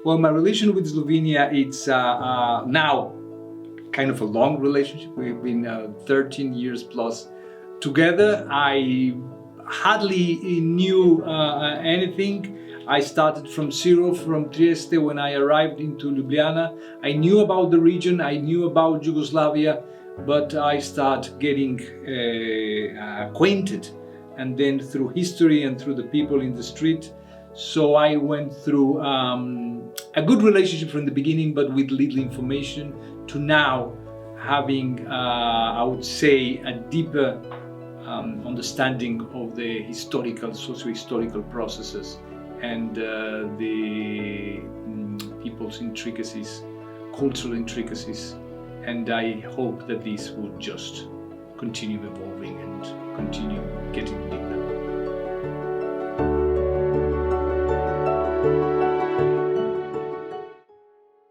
Well, my relation with Slovenia, it's now kind of a long relationship. We've been 13 years plus together. I hardly knew anything. I started from zero, from Trieste. When I arrived into Ljubljana, I knew about the region, I knew about Yugoslavia, but I started getting acquainted, and then through history and through the people in the street. So I went through a good relationship from the beginning, but with little information, to now having, I would say, a deeper understanding of the historical, socio-historical processes and the people's intricacies, cultural intricacies. And I hope that this will just continue evolving and continue getting deeper.